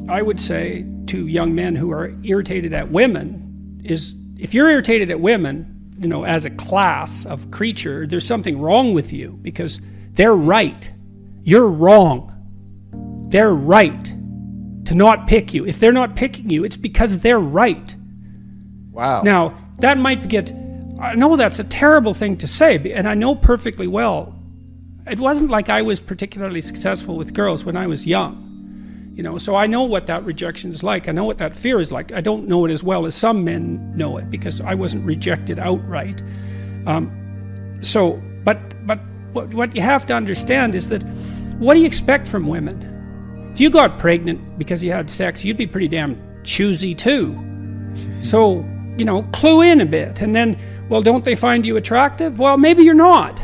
I would say to young men who are irritated at women is, if you're irritated at women, as a class of creature, there's something wrong with you, because they're right. You're wrong. They're right to not pick you. If they're not picking you, it's because they're right. Wow. Now, that might I know that's a terrible thing to say, and I know perfectly well, it wasn't like I was particularly successful with girls when I was young. So I know what that rejection is like. I know what that fear is like. I don't know it as well as some men know it, because I wasn't rejected outright. But what you have to understand is that, what do you expect from women? If you got pregnant because you had sex, you'd be pretty damn choosy too. So, clue in a bit. And then, well, don't they find you attractive? Well, maybe you're not.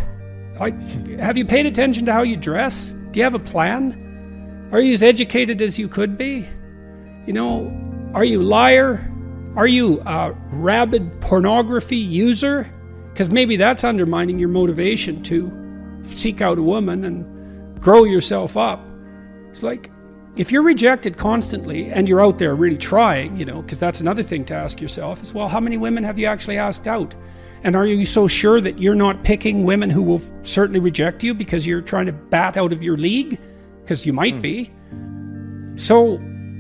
Have you paid attention to how you dress? Do you have a plan? Are you as educated as you could be? Are you a liar? Are you a rabid pornography user? Because maybe that's undermining your motivation to seek out a woman and grow yourself up. It's like, if you're rejected constantly and you're out there really trying, because that's another thing to ask yourself is, well, how many women have you actually asked out? And are you so sure that you're not picking women who will certainly reject you because you're trying to bat out of your league? Because you might be. So,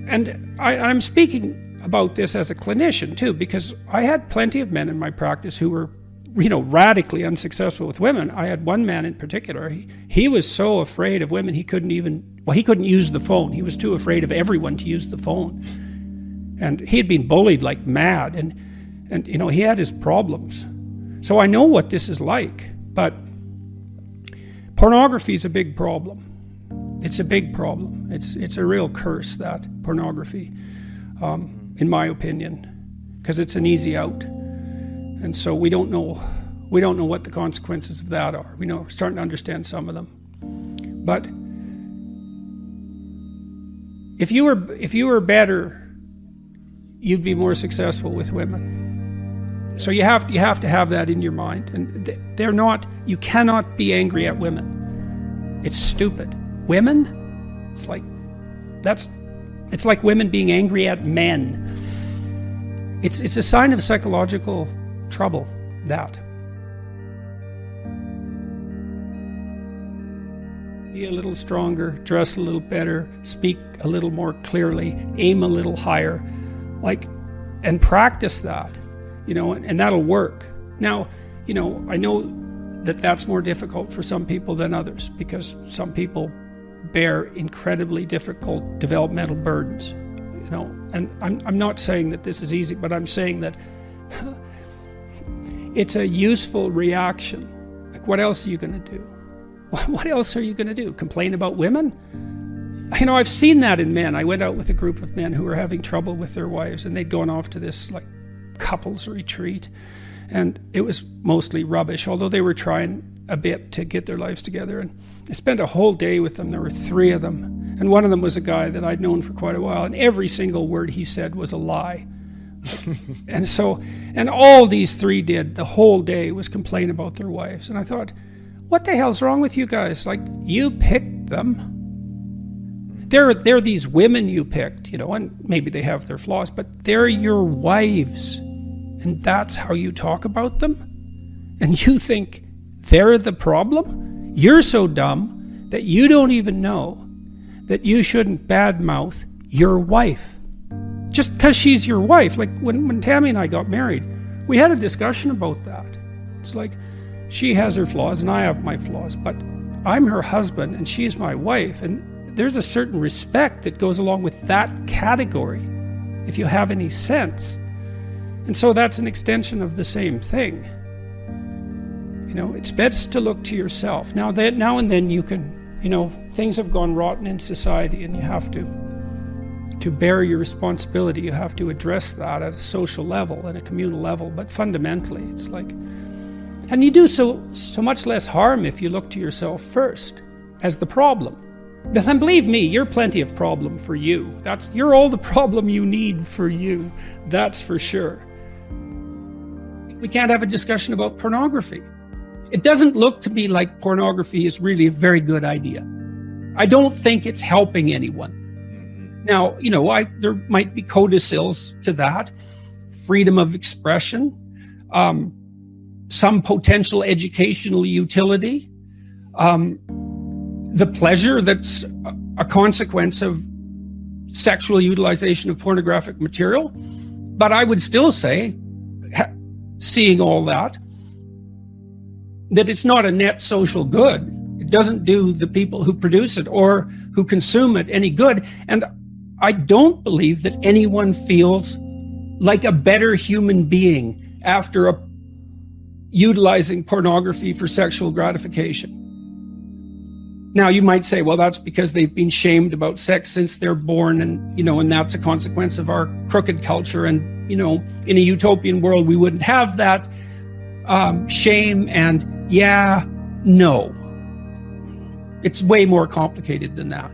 and I'm speaking about this as a clinician too, because I had plenty of men in my practice who were, radically unsuccessful with women. I had one man in particular. He was so afraid of women, he couldn't use the phone. He was too afraid of everyone to use the phone. And he had been bullied like mad, and he had his problems. So I know what this is like, but pornography is a big problem. It's a big problem. It's a real curse, that pornography, in my opinion, because it's an easy out. And so we don't know what the consequences of that are. We're starting to understand some of them. But if you were better, you'd be more successful with women. So you have to have that in your mind. And you cannot be angry at women. It's stupid. Women, it's like women being angry at men. It's a sign of psychological trouble, that. Be a little stronger, dress a little better, speak a little more clearly, aim a little higher, and practice that, and that'll work. Now, I know that that's more difficult for some people than others, because some people bear incredibly difficult developmental burdens, and I'm not saying that this is easy, but I'm saying that it's a useful reaction. What else are you going to do? What else are you going to do? Complain about women? I've seen that in men. I went out with a group of men who were having trouble with their wives, and they'd gone off to this couples retreat, and it was mostly rubbish, although they were trying a bit to get their lives together. And I spent a whole day with them. There were 3 of them, and one of them was a guy that I'd known for quite a while, and every single word he said was a lie. And all these 3 did the whole day was complain about their wives. And I thought, what the hell's wrong with you guys? You picked them. They're these women you picked, and maybe they have their flaws, but they're your wives. And that's how you talk about them? And you think they're the problem? You're so dumb that you don't even know that you shouldn't badmouth your wife. Just because she's your wife. When Tammy and I got married, we had a discussion about that. It's she has her flaws and I have my flaws, but I'm her husband and she's my wife, and there's a certain respect that goes along with that category, if you have any sense. And so that's an extension of the same thing. It's best to look to yourself. Now and then you can, things have gone rotten in society, and you have to bear your responsibility. You have to address that at a social level and a communal level. But fundamentally, it's and you do so much less harm if you look to yourself first as the problem. And believe me, you're plenty of problem for you. You're all the problem you need for you. That's for sure. We can't have a discussion about pornography. It doesn't look to me like pornography is really a very good idea. I don't think it's helping anyone. Now, there might be codicils to that, freedom of expression, some potential educational utility, the pleasure that's a consequence of sexual utilization of pornographic material. But I would still say, seeing all that it's not a net social good. It doesn't do the people who produce it or who consume it any good. And I don't believe that anyone feels like a better human being after utilizing pornography for sexual gratification. Now, you might say, well, that's because they've been shamed about sex since they're born, and that's a consequence of our crooked culture. And, in a utopian world, we wouldn't have that shame. And no, it's way more complicated than that.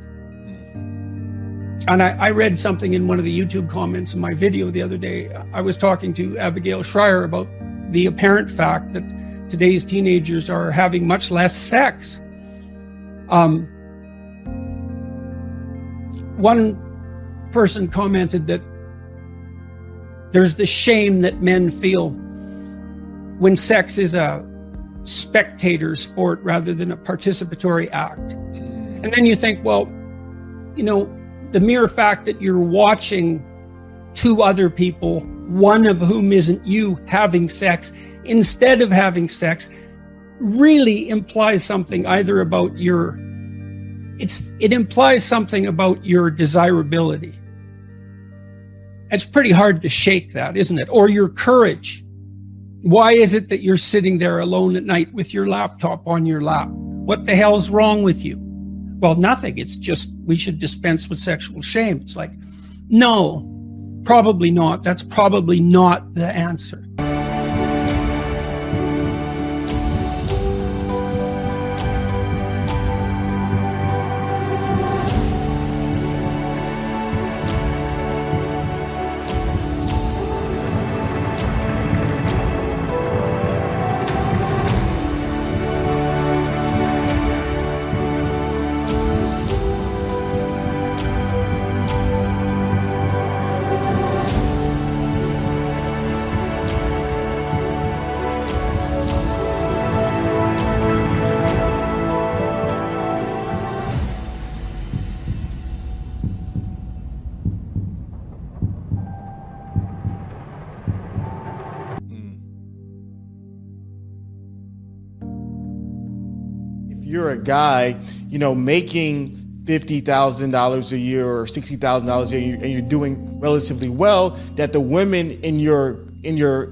And I read something in one of the YouTube comments in my video the other day. I was talking to Abigail Schreier about the apparent fact that today's teenagers are having much less sex. One person commented that there's the shame that men feel when sex is a spectator sport rather than a participatory act. And then you think, well, the mere fact that you're watching two other people, one of whom isn't you, having sex instead of having sex, really implies something either about it implies something about your desirability. It's pretty hard to shake that, isn't it? Or your courage. Why is it that you're sitting there alone at night with your laptop on your lap? What the hell's wrong with you? Well, nothing. It's just we should dispense with sexual shame. It's like, no, probably not. That's probably not the answer. You're a guy, making $50,000 a year or $60,000 a year, and you're doing relatively well, that the women in your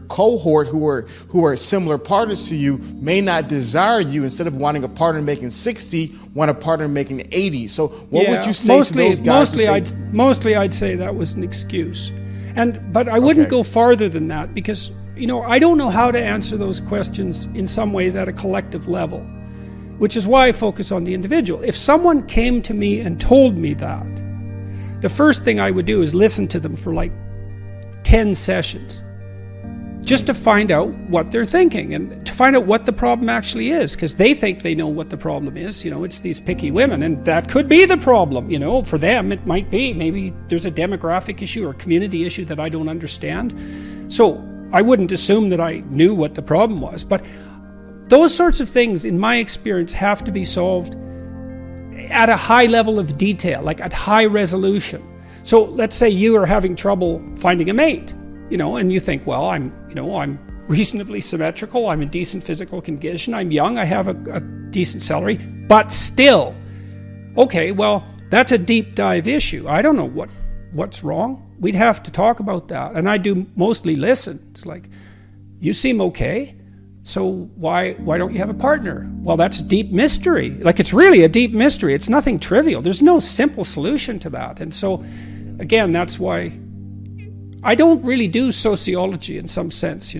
cohort who are similar partners to you may not desire you. Instead of wanting a partner making 60, want a partner making 80. So what would you say to those guys? Mostly I'd say that was an excuse. But I wouldn't go farther than that because, I don't know how to answer those questions in some ways at a collective level, which is why I focus on the individual. If someone came to me and told me that, the first thing I would do is listen to them for like 10 sessions, just to find out what they're thinking and to find out what the problem actually is, because they think they know what the problem is. It's these picky women, and that could be the problem. For them, it might be. Maybe there's a demographic issue or community issue that I don't understand. So I wouldn't assume that I knew what the problem was, but those sorts of things, in my experience, have to be solved at a high level of detail, like at high resolution. So let's say you are having trouble finding a mate, and you think, well, I'm reasonably symmetrical, I'm in decent physical condition, I'm young, I have a decent salary, but still, okay, well, that's a deep dive issue. I don't know what's wrong. We'd have to talk about that. And I do mostly listen. It's like, you seem okay. So why don't you have a partner? Well, that's a deep mystery. Like, it's really a deep mystery. It's nothing trivial. There's no simple solution to that. And so, again, that's why I don't really do sociology in some sense,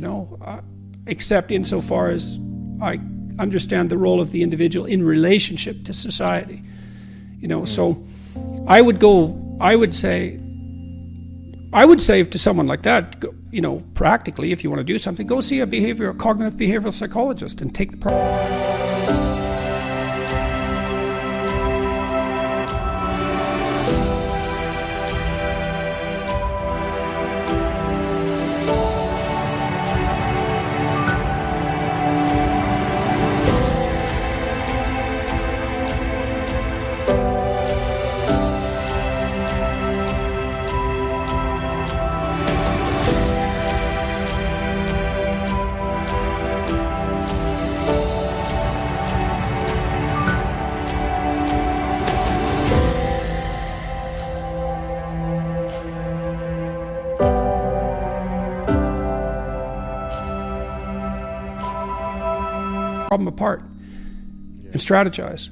except insofar as I understand the role of the individual in relationship to society. So I would say to someone like that, practically, if you want to do something, go see a cognitive behavioral psychologist and take the problem. problem apart and strategize.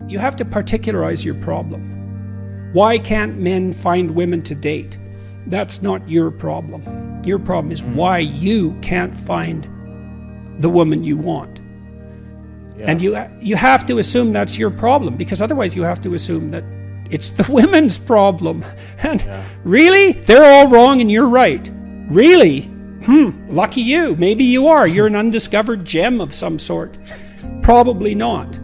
You have to particularize your problem. Why can't men find women to date? That's not your problem. Your problem is why you can't find the woman you want. Yeah. And you have to assume that's your problem, because otherwise you have to assume that it's the women's problem. And really? They're all wrong and you're right. Really? Lucky you. Maybe you are. You're an undiscovered gem of some sort. Probably not.